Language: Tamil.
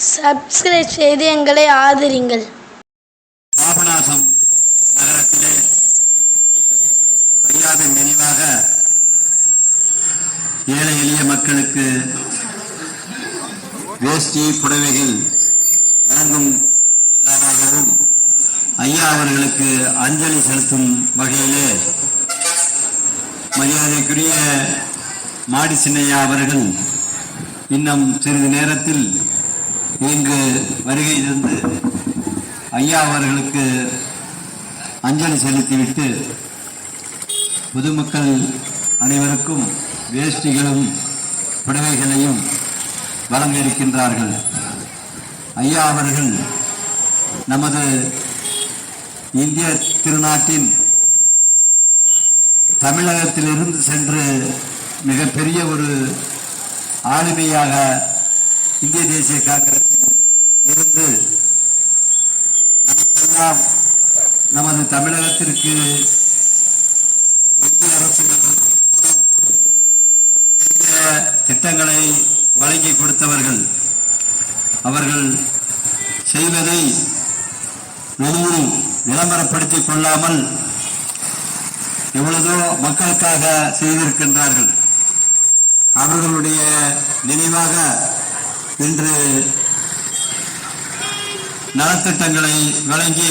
சப்ஸ்கிரைப் செய்து எங்களை ஆதரியுங்கள். பாபநாசம் நகரத்திலே ஐயாவின் நினைவாக ஏழை எளிய மக்களுக்கு வேஷ்டி புடவைகள் வழங்கும் விழாவாகவும் ஐயா அவர்களுக்கு அஞ்சலி செலுத்தும் வகையிலே மரியாதைக்குரிய மாடி சின்னையா அவர்கள் இன்னும் சிறிது நேரத்தில் இங்கு வருகை இருந்து ஐயா அவர்களுக்கு அஞ்சலி செலுத்திவிட்டு பொதுமக்கள் அனைவருக்கும் வேஷ்டிகளும் புடவைகளையும் வழங்க இருக்கின்றார்கள். ஐயா அவர்கள் நமது இந்திய திருநாட்டின் தமிழகத்திலிருந்து சென்று மிகப்பெரிய ஒரு ஆளுமையாக இந்திய தேசிய காங்கிரஸில் இருந்து நமக்கெல்லாம் நமது தமிழகத்திற்கு மத்திய அரசு மூலம் பெரிய திட்டங்களை வழங்கி கொடுத்தவர்கள். அவர்கள் செய்வதை வெளியில் விளம்பரப்படுத்திக் கொள்ளாமல் எவ்வளவோ மக்களுக்காக செய்திருக்கின்றார்கள். அவர்களுடைய நினைவாக இன்று நலத்திட்டங்களை வழங்கி